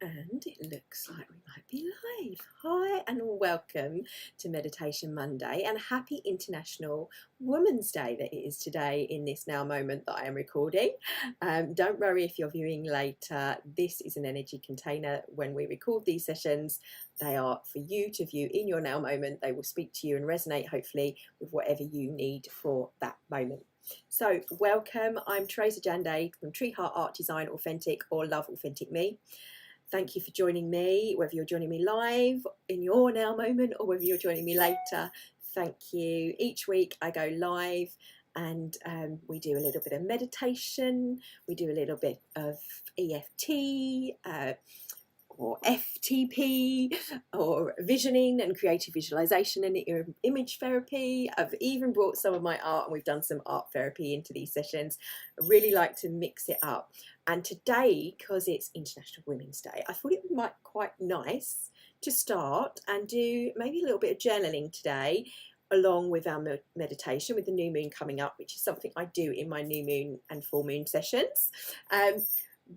And it looks like we might be live. Hi and welcome to Meditation Monday, and happy International Women's Day that it is today in this now moment that I am recording. Don't worry if you're viewing later. This is an energy container. When we record these sessions, they are for you to view in your now moment. They will speak to you and resonate hopefully with whatever you need for that moment. So welcome, I'm Teresa Jande from Tree Heart Art Design Authentic, or Love Authentic Me. Thank you for joining me, whether you're joining me live in your now moment or whether you're joining me later. Thank you. Each week I go live and we do a little bit of meditation, we do a little bit of EFT, or FTP, or visioning and creative visualization and image therapy. I've even brought some of my art and we've done some art therapy into these sessions. I really like to mix it up. And today, because it's International Women's Day, I thought it might be quite nice to start and do maybe a little bit of journaling today, along with our meditation with the new moon coming up, which is something I do in my new moon and full moon sessions.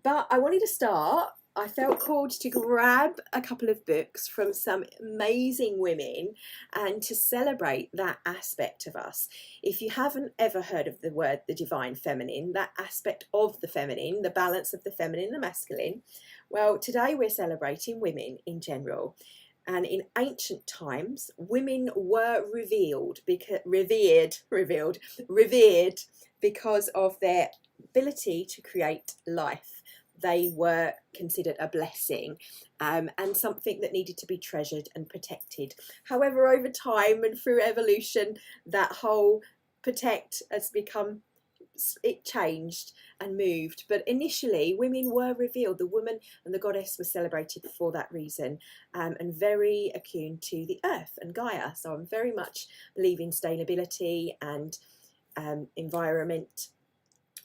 But I wanted to start, I felt called to grab a couple of books from some amazing women and to celebrate that aspect of us. If you haven't ever heard of the word the divine feminine, that aspect of the feminine, the balance of the feminine and the masculine, well, today we're celebrating women in general. And in ancient times, women were revered because of their ability to create life. They were considered a blessing and something that needed to be treasured and protected. However, over time and through evolution, that whole protect has become, it changed and moved. But initially, women were revealed. The woman and the goddess were celebrated for that reason, and very attuned to the earth and Gaia. So I'm very much believe in sustainability and environment,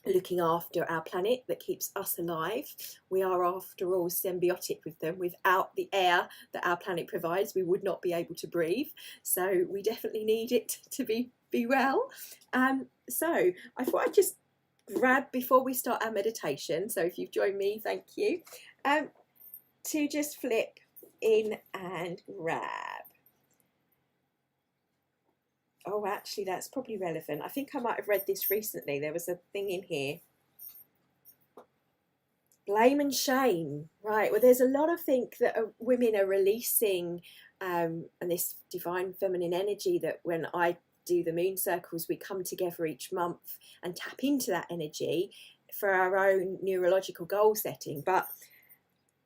looking after our planet that keeps us alive. We are, after all, symbiotic with them. Without the air that our planet provides, we would not be able to breathe. So we definitely need it to be well. So I thought I'd just grab, before we start our meditation, so if you've joined me, thank you, to just flip in and grab. Oh, actually, that's probably relevant. I think I might have read this recently. There was a thing in here. Blame and shame. Right. Well, there's a lot of things that women are releasing, and this divine feminine energy that when I do the moon circles, we come together each month and tap into that energy for our own neurological goal setting. But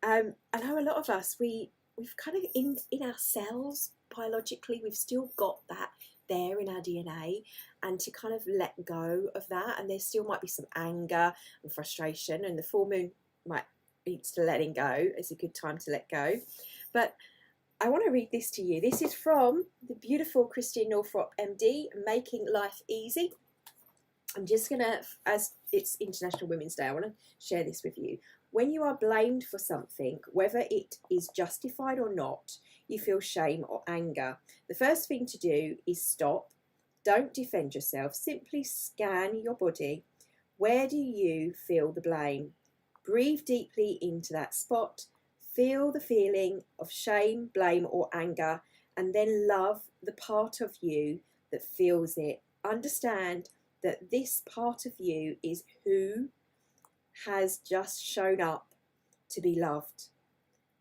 I know a lot of us, we've kind of in ourselves biologically, we've still got that there in our DNA, and to kind of let go of that. And there still might be some anger and frustration, and the full moon might lead to letting go. It's a good time to let go. But I want to read this to you. This is from the beautiful Christine Northrop, MD, Making Life Easy. I'm just gonna, as it's International Women's Day, I want to share this with you. When you are blamed for something, whether it is justified or not, you feel shame or anger. The first thing to do is stop. Don't defend yourself. Simply scan your body. Where do you feel the blame? Breathe deeply into that spot. Feel the feeling of shame, blame, or anger, and then love the part of you that feels it. Understand that this part of you is who has just shown up to be loved.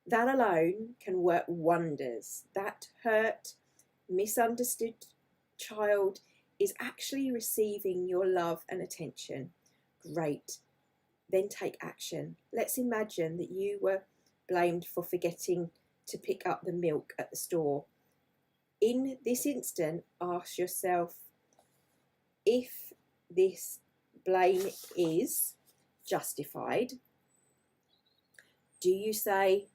That alone can work wonders. That hurt, misunderstood child is actually receiving your love and attention. Great. Then take action. Let's imagine that you were blamed for forgetting to pick up the milk at the store. In this instant, ask yourself if this blame is justified. Do you say,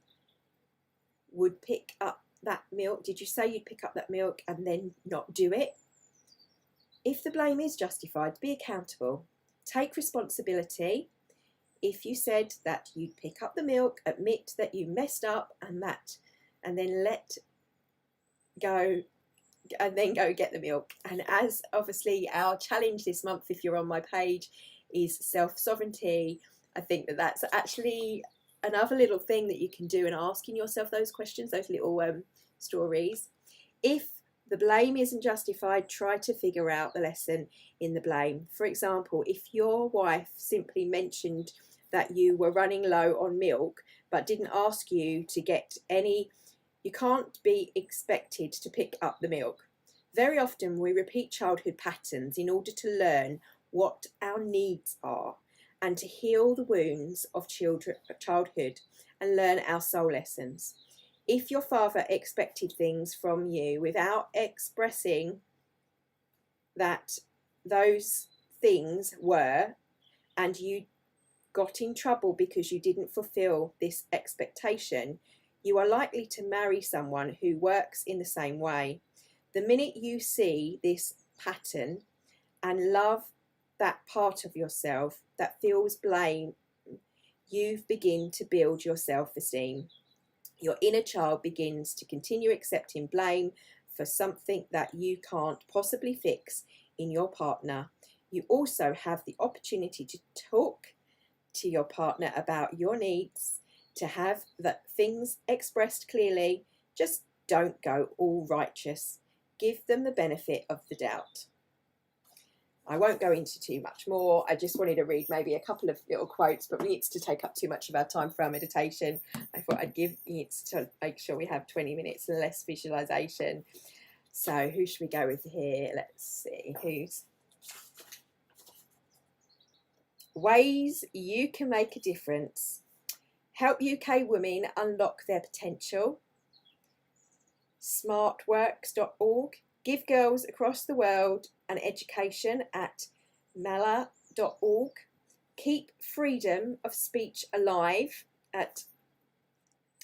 would pick up that milk? Did you say you'd pick up that milk and then not do it? If the blame is justified, be accountable. Take responsibility. If you said that you'd pick up the milk, admit that you messed up and then let go, and then go get the milk. And as obviously our challenge this month, if you're on my page, is self-sovereignty, I think that that's actually another little thing that you can do in asking yourself those questions, those little stories. If the blame isn't justified, try to figure out the lesson in the blame. For example, if your wife simply mentioned that you were running low on milk but didn't ask you to get any, you can't be expected to pick up the milk. Very often we repeat childhood patterns in order to learn what our needs are and to heal the wounds of childhood and learn our soul lessons. If your father expected things from you without expressing that those things were, and you got in trouble because you didn't fulfill this expectation, you are likely to marry someone who works in the same way. The minute you see this pattern and love that part of yourself that feels blame, you begin to build your self-esteem. Your inner child begins to continue accepting blame for something that you can't possibly fix in your partner. You also have the opportunity to talk to your partner about your needs, to have that things expressed clearly. Just don't go all righteous. Give them the benefit of the doubt. I won't go into too much more. I just wanted to read maybe a couple of little quotes, but we need to take up too much of our time for our meditation. I thought I'd give it to make sure we have 20 minutes and less visualization. So who should we go with here? Let's see who's. Ways you can make a difference. Help UK women unlock their potential. Smartworks.org. Give girls across the world an education at mala.org. Keep freedom of speech alive at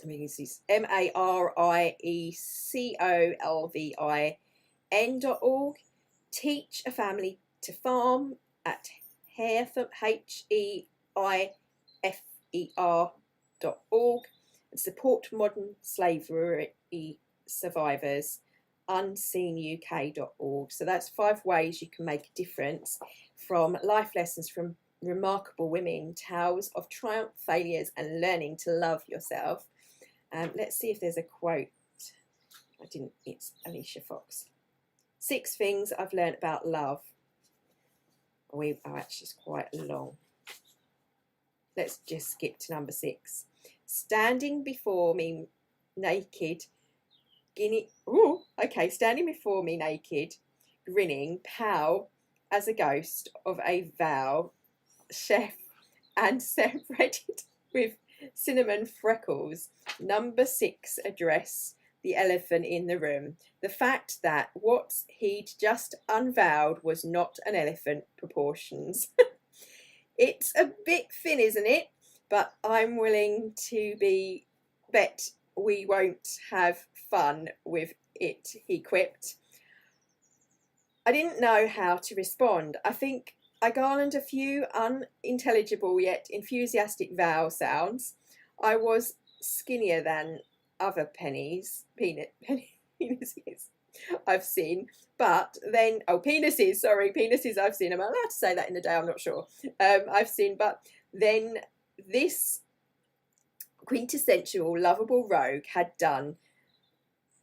mariecolvin.org. Teach a family to farm at heifer.org. And support modern slavery survivors, unseenuk.org. So that's 5 ways you can make a difference, from life lessons from remarkable women, tales of triumph, failures, and learning to love yourself. Let's see if there's a quote. It's Alicia Fox. 6 things I've learned about love. Actually, it's quite long. Let's just skip to number 6. Standing before me naked, standing before me naked, grinning, pow, as a ghost of a vow, chef, and separated with cinnamon freckles. Number 6, address the elephant in the room. The fact that what he'd just unvowed was not an elephant proportions. It's a bit thin, isn't it? But I'm willing to bet we won't have fun with it, he quipped. I didn't know how to respond. I think I garnered a few unintelligible yet enthusiastic vowel sounds. I was skinnier than other penises I've seen, but then, penises I've seen. Am I allowed to say that in a day? I'm not sure. I've seen, but then this quintessential lovable rogue had done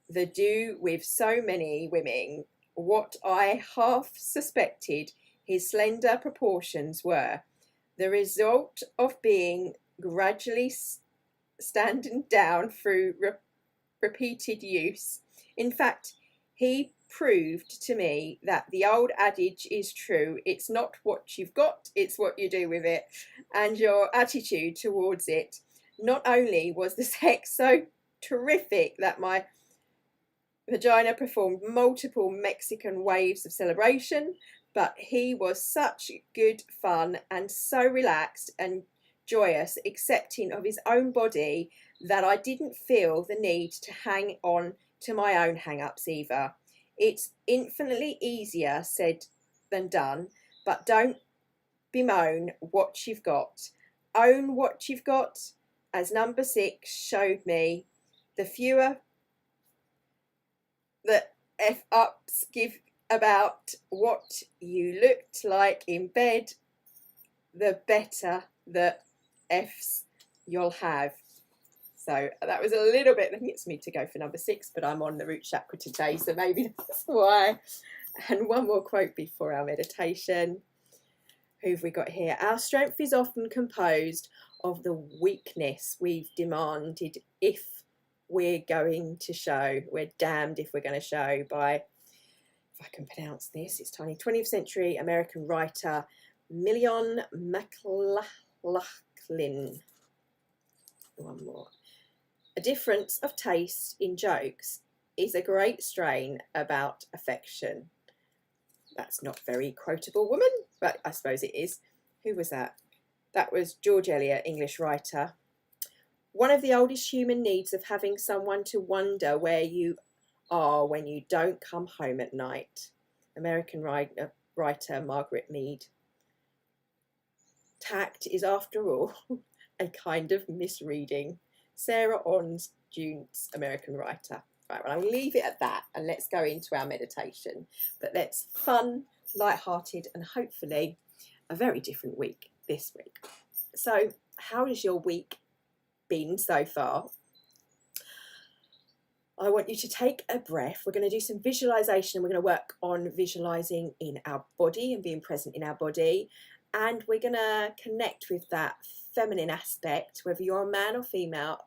the do with so many women what I half suspected his slender proportions were, the result of being gradually standing down through repeated use. In fact, he proved to me that the old adage is true. It's not what you've got, it's what you do with it, and your attitude towards it. Not only was the sex so terrific that my vagina performed multiple Mexican waves of celebration, but he was such good fun and so relaxed and joyous, accepting of his own body, that I didn't feel the need to hang on to my own hang-ups either. It's infinitely easier said than done, but don't bemoan what you've got. Own what you've got, as number 6 showed me. The fewer the F-ups give about what you looked like in bed, the better the F's you'll have. So that was a little bit, that gets me to go for number 6, but I'm on the root chakra today, so maybe that's why. And one more quote before our meditation. Who have we got here? Our strength is often composed of the weakness we've demanded if we're going to show. We're damned if we're going to show, by, if I can pronounce this, it's tiny, 20th century American writer Million McLaughlin. One more. A difference of taste in jokes is a great strain about affection. That's not very quotable, woman, but I suppose it is. Who was that? That was George Eliot, English writer. One of the oldest human needs of having someone to wonder where you are when you don't come home at night. American writer Margaret Mead. Tact is, after all, a kind of misreading. Sarah Ons June's American writer. Right, well, I'll leave it at that and let's go into our meditation. But let's fun, light-hearted, and hopefully a very different week this week. So, how has your week been so far? I want you to take a breath. We're going to do some visualization, and we're going to work on visualizing in our body and being present in our body. And we're going to connect with that feminine aspect, whether you're a man or female,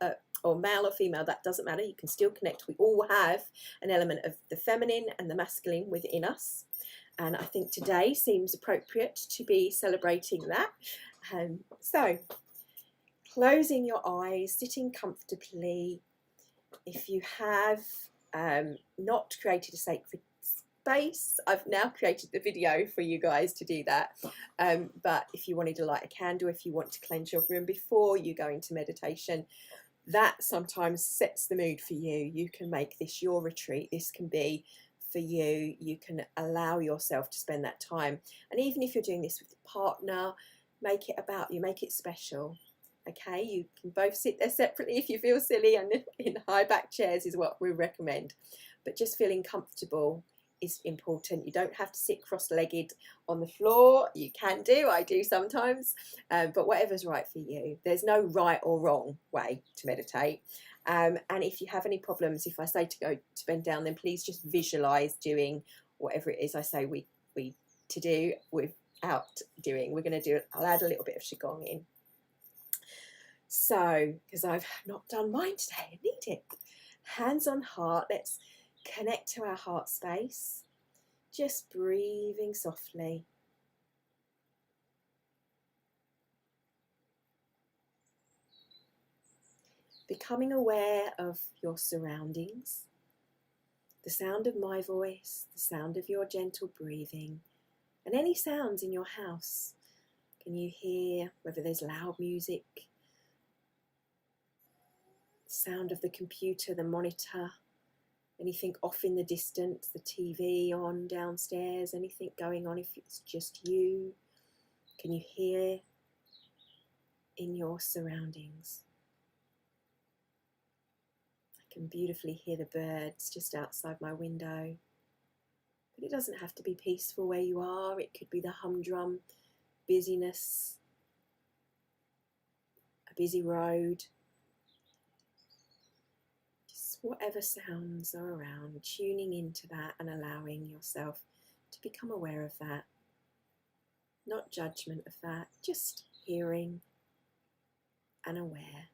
male or female, that doesn't matter. You can still connect. We all have an element of the feminine and the masculine within us. And I think today seems appropriate to be celebrating that. So, closing your eyes, sitting comfortably. If you have not created a sacred space, I've now created the video for you guys to do that. But if you wanted to light a candle, if you want to cleanse your room before you go into meditation, that sometimes sets the mood for you. You can make this your retreat. This can be for you. You can allow yourself to spend that time. And even if you're doing this with a partner, make it about you, make it special. Okay, you can both sit there separately if you feel silly, and in high back chairs is what we recommend. But just feeling comfortable is important. You don't have to sit cross-legged on the floor. You can do, I do sometimes, but whatever's right for you. There's no right or wrong way to meditate. And if you have any problems, if I say to go to bend down, then please just visualize doing whatever it is I say we to do without doing. We're going to do it. I'll add a little bit of qigong in. So, because I've not done mine today, I need it. Hands on heart, let's connect to our heart space. Just breathing softly. Becoming aware of your surroundings, the sound of my voice, the sound of your gentle breathing, and any sounds in your house. Can you hear whether there's loud music, sound of the computer, the monitor, anything off in the distance, the TV on downstairs, anything going on if it's just you? Can you hear in your surroundings? I can beautifully hear the birds just outside my window. But it doesn't have to be peaceful where you are. It could be the humdrum busyness, a busy road. Whatever sounds are around, tuning into that and allowing yourself to become aware of that. Not judgment of that, just hearing and aware.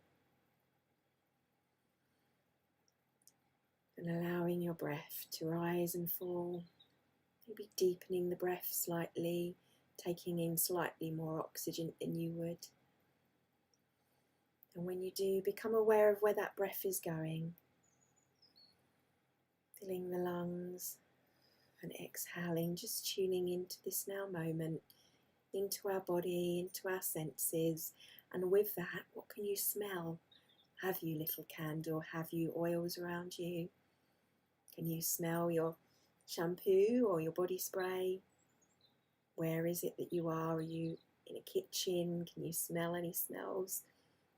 And allowing your breath to rise and fall. Maybe deepening the breath slightly, taking in slightly more oxygen than you would. And when you do, become aware of where that breath is going. Filling the lungs and exhaling, just tuning into this now moment, into our body, into our senses. And with that, what can you smell? Have you little candle? Have you oils around you? Can you smell your shampoo or your body spray? Where is it that you are? Are you in a kitchen? Can you smell any smells?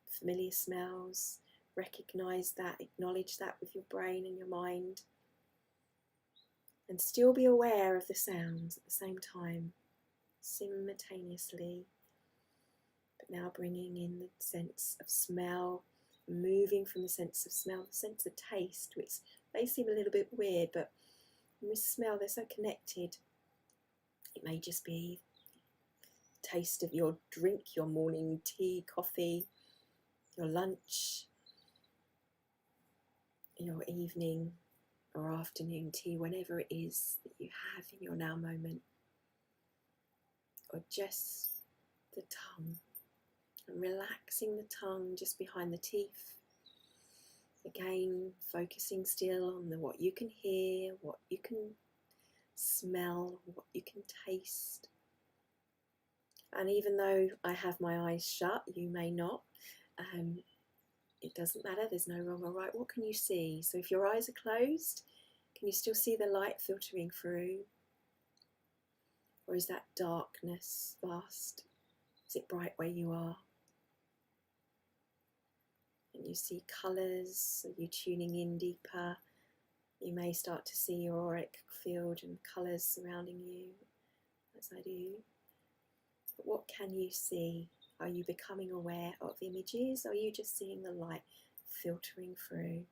Familiar smells? Recognize that, acknowledge that with your brain and your mind. And still be aware of the sounds at the same time, simultaneously, but Now bringing in the sense of smell, moving from the sense of smell, the sense of taste, which may seem a little bit weird, but when we smell, they're so connected. It may just be the taste of your drink, your morning tea, coffee, your lunch, your evening or afternoon tea, whenever it is that you have in your now moment, or just the tongue, and relaxing the tongue just behind the teeth. Again, focusing still on what you can hear, what you can smell, what you can taste. And even though I have my eyes shut, you may not. It doesn't matter, there's no wrong or right. What can you see? So if your eyes are closed, can you still see the light filtering through? Or is that darkness vast? Is it bright where you are? And you see colours, are you tuning in deeper? You may start to see your auric field and colours surrounding you, as I do. But what can you see? Are you becoming aware of images? Or are you just seeing the light filtering through?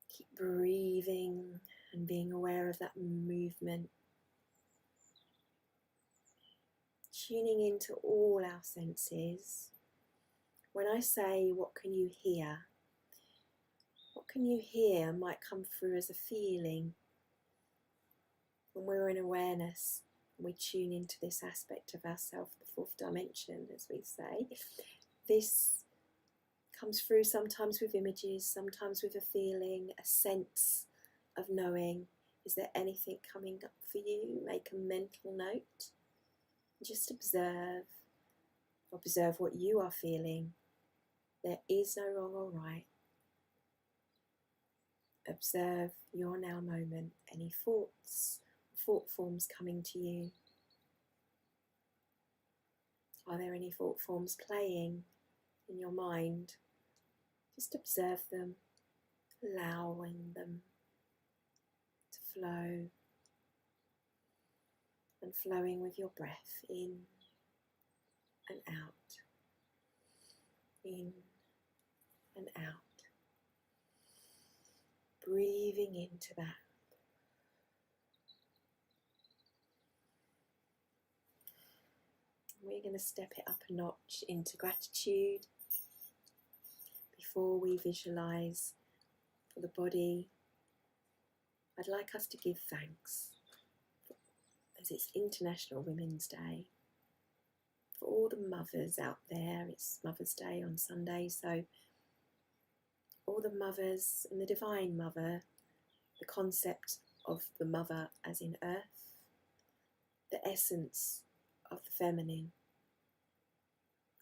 Keep breathing and being aware of that movement. Tuning into all our senses. When I say, what can you hear? What can you hear might come through as a feeling. When we're in awareness, we tune into this aspect of ourself, the fourth dimension, as we say. This comes through sometimes with images, sometimes with a feeling, a sense of knowing. Is there anything coming up for you? Make a mental note. Just observe. Observe what you are feeling. There is no wrong or right. Observe your now moment. Any thoughts, thought forms coming to you? Are there any thought forms playing in your mind? Just observe them, allowing them to flow and flowing with your breath in and out, in and out. Breathing into that. We're going to step it up a notch into gratitude. Before we visualize for the body, I'd like us to give thanks, as it's International Women's Day, for all the mothers out there. It's Mother's Day on Sunday, so all the mothers and the Divine Mother, the concept of the mother as in earth, the essence of the feminine.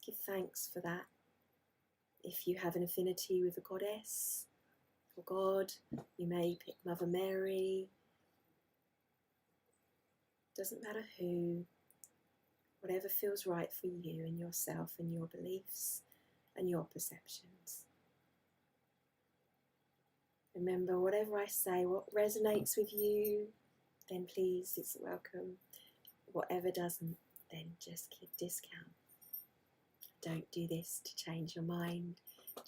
Give thanks for that. If you have an affinity with a goddess or God, you may pick Mother Mary. Doesn't matter who, whatever feels right for you and yourself and your beliefs and your perceptions. Remember, whatever I say, what resonates with you, then please, it's welcome. Whatever doesn't, then just give discount. Don't do this to change your mind,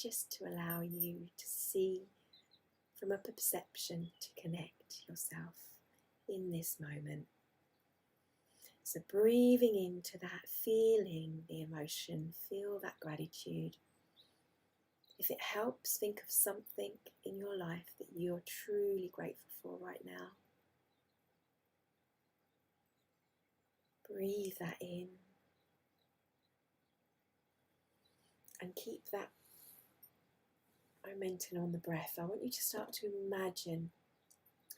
just to allow you to see from a perception to connect yourself in this moment. So breathing into that, feeling the emotion, feel that gratitude. If it helps, think of something in your life that you're truly grateful for right now. Breathe that in. And keep that momentum on the breath. I want you to start to imagine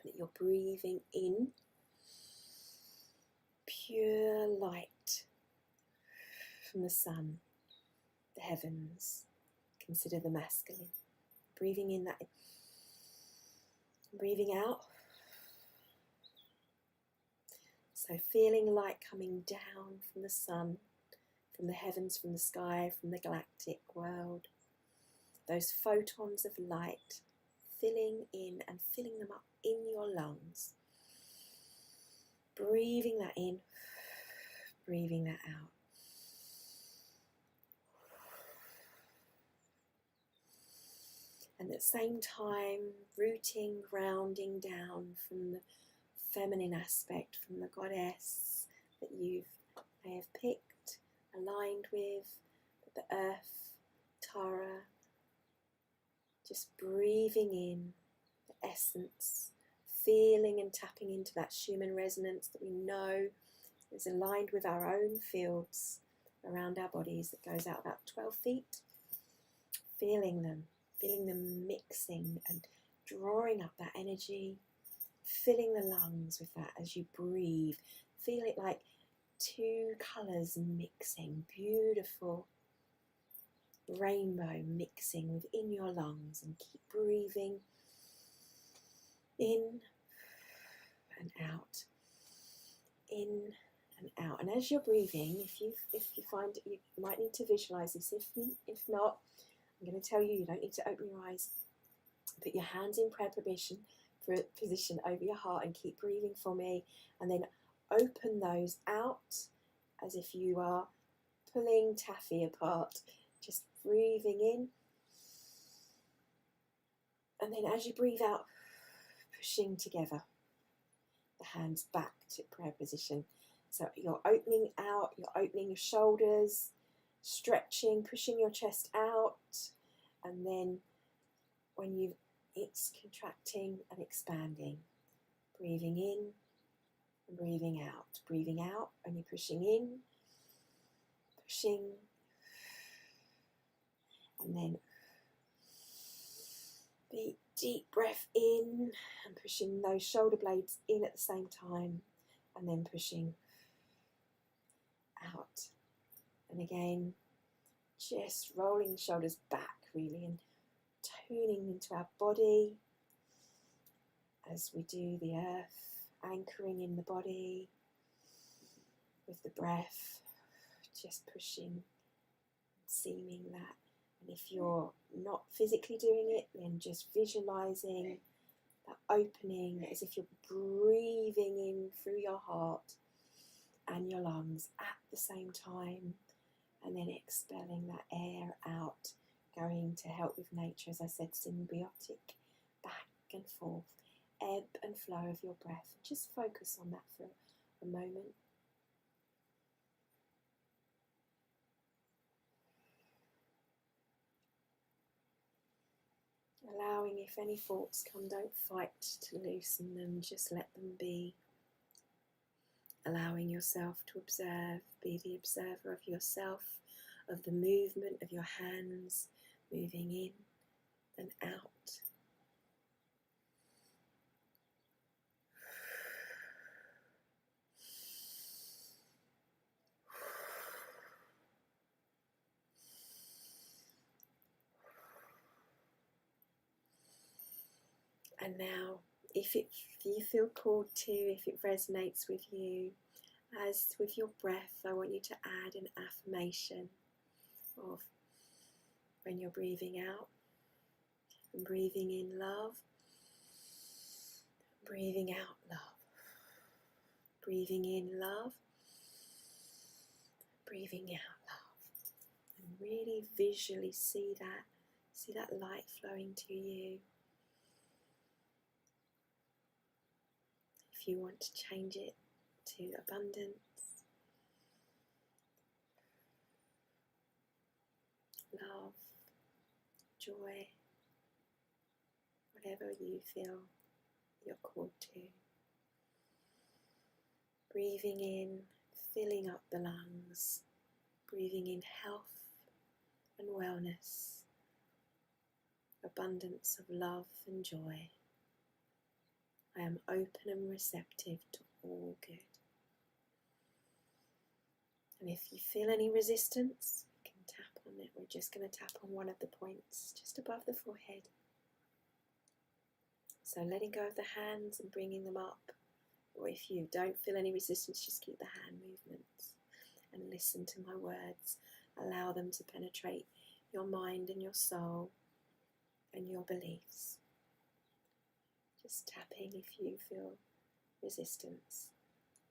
that you're breathing in pure light from the sun, the heavens. Consider the masculine. Breathing in that, breathing out. So feeling light coming down from the sun, from the heavens, from the sky, from the galactic world. Those photons of light filling in and filling them up in your lungs. Breathing that in, breathing that out. And at the same time, rooting, grounding down from the feminine aspect, from the goddess that you may have picked, aligned with, the earth, Tara. Just breathing in the essence, feeling and tapping into that Schumann resonance that we know is aligned with our own fields around our bodies that goes out about 12 feet. Feeling them mixing and drawing up that energy, filling the lungs with that as you breathe. Feel it like two colours mixing, beautiful rainbow mixing within your lungs, and keep breathing in and out, in and out. And as you're breathing, if you find you might need to visualize this, if not, I'm going to tell you don't need to open your eyes. Put your hands in prayer position over your heart and keep breathing for me, and then open those out as if you are pulling taffy apart. Just breathing in, and then as you breathe out, pushing together the hands back to prayer position. So you're opening out, you're opening your shoulders, stretching, pushing your chest out, and then when it's contracting and expanding, breathing in and breathing out, and you're pushing in, pushing, and then deep breath in and pushing those shoulder blades in at the same time, and then pushing out. And again, just rolling the shoulders back really and tuning into our body as we do the earth, anchoring in the body with the breath, just pushing, seeming that. And if you're not physically doing it, then just visualizing that opening as if you're breathing in through your heart and your lungs at the same time, and then expelling that air out, going to help with nature, as I said, symbiotic, back and forth, ebb and flow of your breath. Just focus on that for a moment. Allowing, if any thoughts come, don't fight to loosen them, just let them be. Allowing yourself to observe, be the observer of yourself, of the movement of your hands, moving in and out. And now, if you feel called to, if it resonates with you, as with your breath, I want you to add an affirmation of when you're breathing out and breathing in love, breathing out love, breathing in love, breathing out love, and really visually see that light flowing to you. If you want to change it to abundance, love, joy, whatever you feel you're called to. Breathing in, filling up the lungs, breathing in health and wellness, abundance of love and joy. I am open and receptive to all good. And if you feel any resistance, you can tap on it. We're just going to tap on one of the points just above the forehead. So letting go of the hands and bringing them up. Or if you don't feel any resistance, just keep the hand movements and listen to my words. Allow them to penetrate your mind and your soul and your beliefs. Just tapping if you feel resistance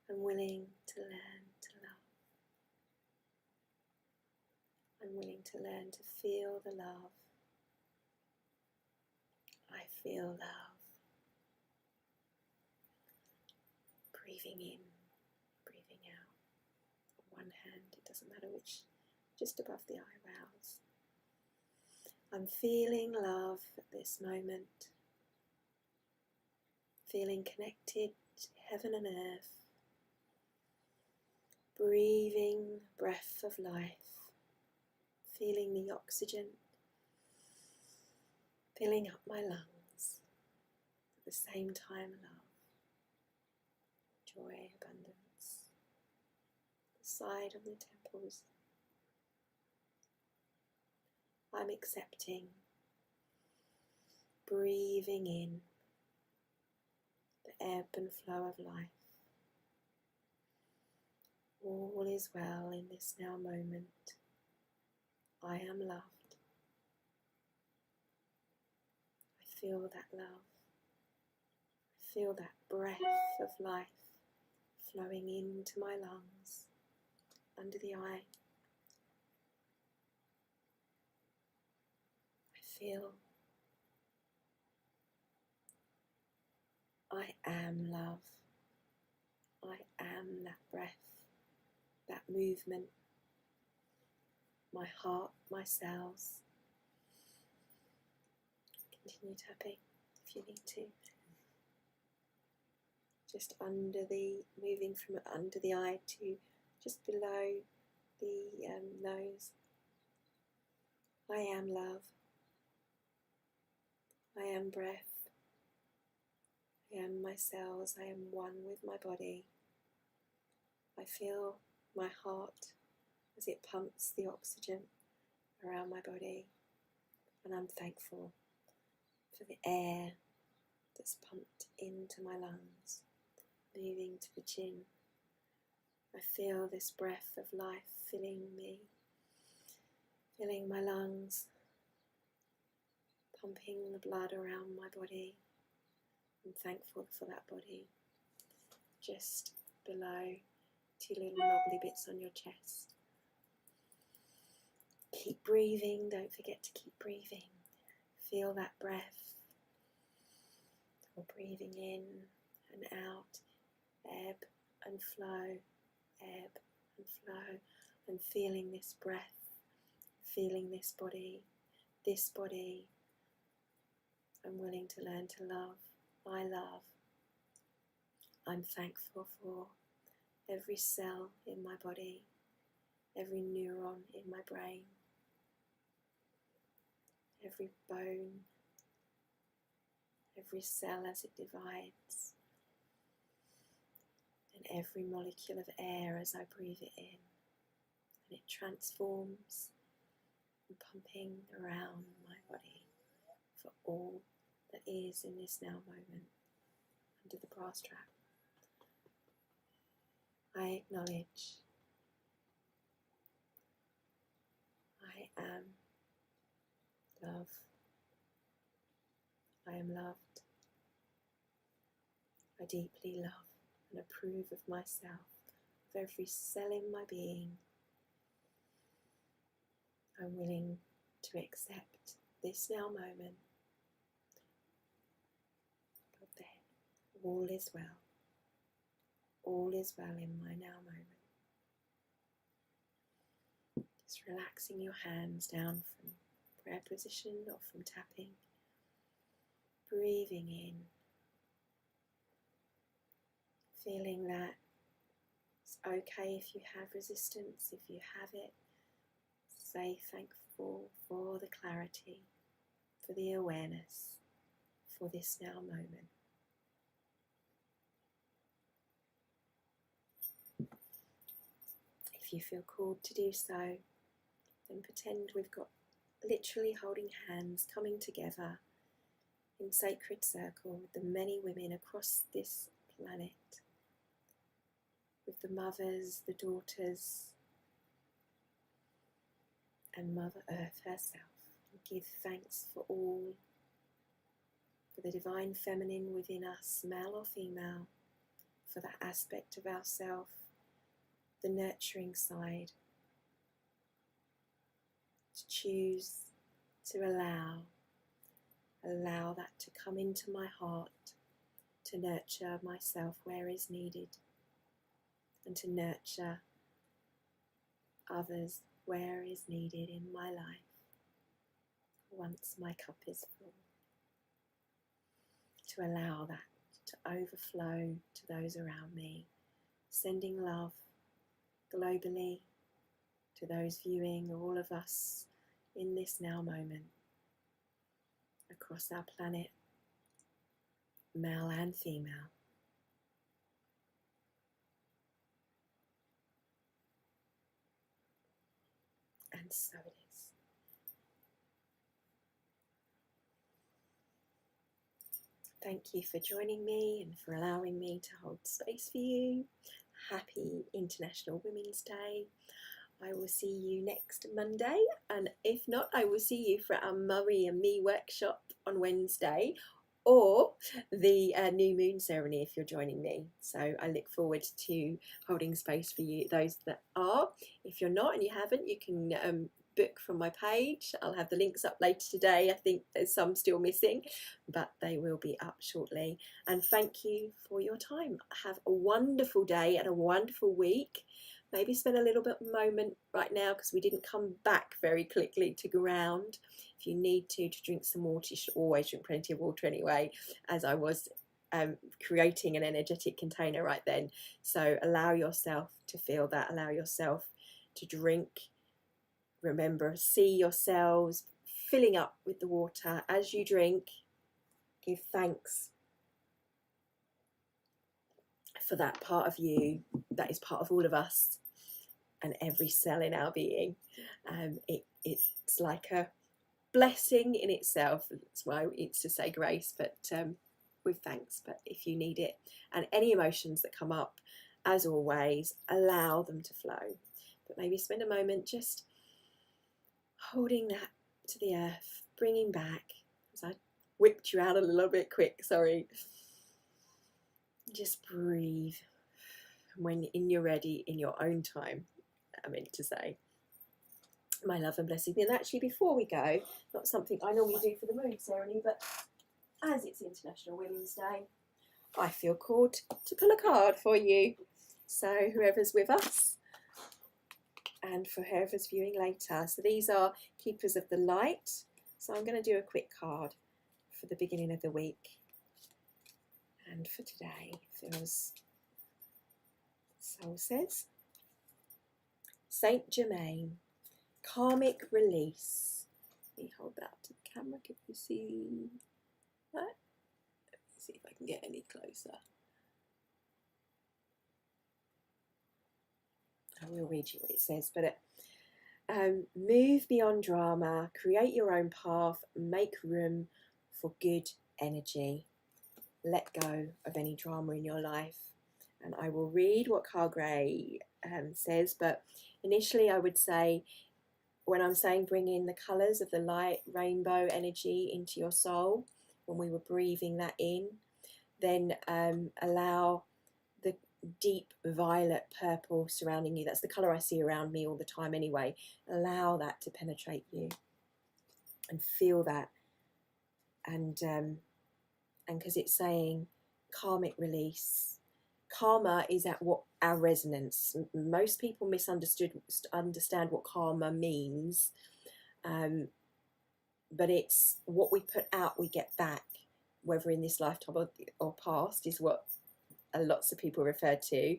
and willing to learn to love. I'm willing to learn to feel the love Feel love. Breathing in, breathing out. On one hand, it doesn't matter which, just above the eyebrows. I'm feeling love at this moment. Feeling connected to heaven and earth. Breathing breath of life. Feeling the oxygen filling up my lungs. At the same time, love, joy, abundance. The side of the temples. I'm accepting. Breathing in the ebb and flow of life. All is well in this now moment. I am loved. I feel that love. I feel that breath of life flowing into my lungs, under the eye. I feel I am love. I am that breath, that movement, my heart, my cells. Continue tapping if you need to. Just moving from under the eye to just below the nose. I am love. I am breath. I am my cells. I am one with my body. I feel my heart as it pumps the oxygen around my body, and I'm thankful for the air that's pumped into my lungs, moving to the chin. I feel this breath of life filling me, filling my lungs, pumping the blood around my body. I'm thankful for that body. Just below, two little knobbly bits on your chest. Keep breathing, don't forget to keep breathing. Feel that breath. Or breathing in and out, ebb and flow, ebb and flow, and feeling this breath, feeling this body. I'm willing to learn to love. I love. I'm thankful for every cell in my body, every neuron in my brain, every bone, every cell as it divides, and every molecule of air as I breathe it in, and it transforms and pumping around my body for all that is in this now moment under the brass strap. I acknowledge I am love. I am loved. I deeply love and approve of myself, of every cell in my being. I'm willing to accept this now moment. Up there. All is well. All is well in my now moment. Just relaxing your hands down from prayer position or from tapping. Breathing in. Feeling that it's okay if you have resistance, if you have it. Say thankful for the clarity, for the awareness, for this now moment. If you feel called to do so, then pretend we've got literally holding hands coming together in sacred circle with the many women across this planet, with the mothers, the daughters, and Mother Earth herself. And give thanks for all, for the divine feminine within us, male or female, for that aspect of ourself, the nurturing side, to choose to allow allow that to come into my heart, to nurture myself where is needed, and to nurture others where is needed in my life once my cup is full. To allow that to overflow to those around me, sending love globally to those viewing, all of us in this now moment, across our planet, male and female. And so it is. Thank you for joining me and for allowing me to hold space for you. Happy International Women's Day. I will see you next Monday, and if not, I will see you for our Mummy and Me workshop on Wednesday, or the new moon ceremony if you're joining me. So I look forward to holding space for you, those that are. If you're not and you haven't, you can book from my page. I'll have the links up later today. I think there's some still missing, but they will be up shortly. And thank you for your time. Have a wonderful day and a wonderful week. Maybe spend a little bit of moment right now, because we didn't come back very quickly to ground. If you need to drink some water, you should always drink plenty of water anyway, as I was creating an energetic container right then. So allow yourself to feel that, allow yourself to drink. Remember, see yourselves filling up with the water as you drink. Give thanks for that part of you that is part of all of us and every cell in our being. It's like a blessing in itself. That's why it's to say grace, but with thanks. But if you need it, and any emotions that come up, as always, allow them to flow. But maybe spend a moment just holding that to the earth, bringing back, as I whipped you out a little bit quick, sorry. Just breathe. When you're ready, in your own time, I meant to say. My love and blessing. And actually, before we go, not something I normally do for the moon ceremony, but as it's International Women's Day, I feel called to pull a card for you. So whoever's with us, and for whoever's viewing later. So these are Keepers of the Light. So I'm going to do a quick card for the beginning of the week. And for today, feels, Soul says, Saint Germain, karmic release. Let me hold that up to the camera. Can you see that? Let me see if I can get any closer. I will read you what it says, but move beyond drama, create your own path, make room for good energy. Let go of any drama in your life. And I will read what Carl Gray says, but initially I would say, when I'm saying bring in the colours of the light, rainbow energy into your soul, when we were breathing that in, then allow the deep violet purple surrounding you. That's the colour I see around me all the time anyway. Allow that to penetrate you and feel that. And because it's saying karmic release. Karma is at what our resonance. Most people understand what karma means, but it's what we put out, we get back, whether in this lifetime or past, is what lots of people refer to.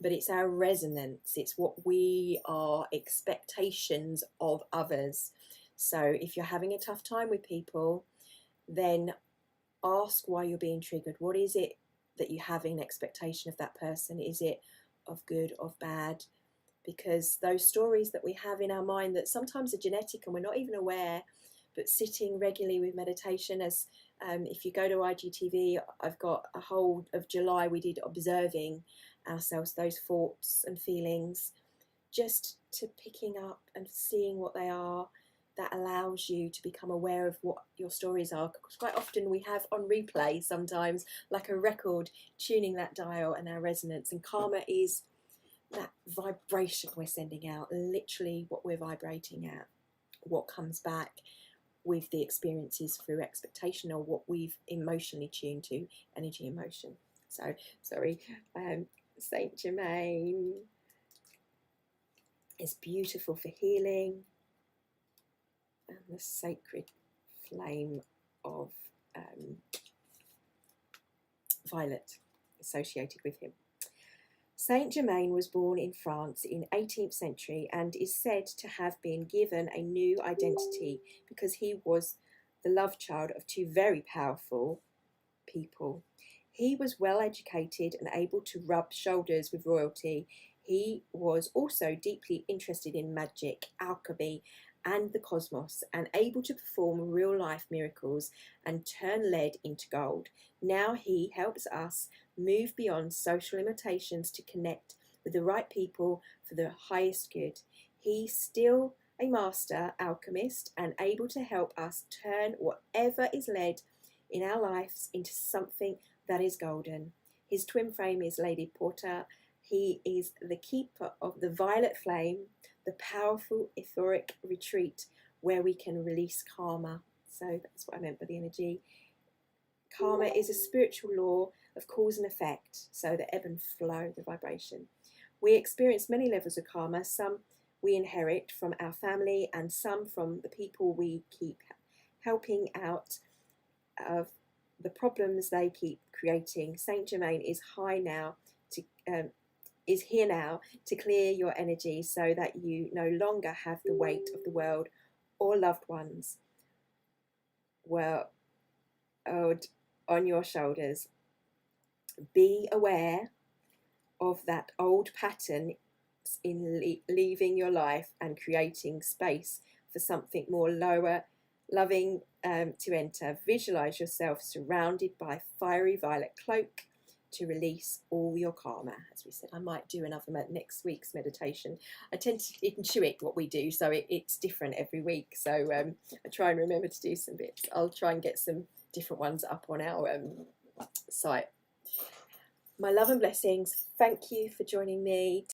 But it's our resonance. It's what we are, expectations of others. So if you're having a tough time with people, then ask why you're being triggered. What is it that you have in expectation of that person? Is it of good, of bad? Because those stories that we have in our mind that sometimes are genetic and we're not even aware, but sitting regularly with meditation, as if you go to IGTV, I've got a whole of July we did observing ourselves, those thoughts and feelings, just to picking up and seeing what they are. That allows you to become aware of what your stories are. Because quite often we have on replay sometimes, like a record, tuning that dial and our resonance. And karma is that vibration we're sending out, literally what we're vibrating at, what comes back. with the experiences through expectation, or what we've emotionally tuned to, energy, emotion. So, sorry, Saint Germain is beautiful for healing, and the sacred flame of violet associated with him. Saint Germain was born in France in 18th century and is said to have been given a new identity because he was the love child of two very powerful people. He was well educated and able to rub shoulders with royalty. He was also deeply interested in magic, alchemy, and the cosmos, and able to perform real life miracles and turn lead into gold. Now he helps us move beyond social limitations to connect with the right people for the highest good. He's still a master alchemist and able to help us turn whatever is lead in our lives into something that is golden. His twin flame is Lady Porta. He is the keeper of the violet flame, the powerful etheric retreat where we can release karma. So that's what I meant by the energy. Karma is a spiritual law of cause and effect, so the ebb and flow, the vibration. We experience many levels of karma. Some we inherit from our family, and some from the people we keep helping out of the problems they keep creating. Saint Germain is here now to clear your energy so that you no longer have the weight of the world or loved ones on your shoulders. Be aware of that old pattern in leaving your life and creating space for something more lower, loving to enter. Visualize yourself surrounded by fiery violet cloak to release all your karma. As we said, I might do another next week's meditation. I tend to intuit what we do, so it's different every week. So I try and remember to do some bits. I'll try and get some different ones up on our site. My love and blessings. Thank you for joining me.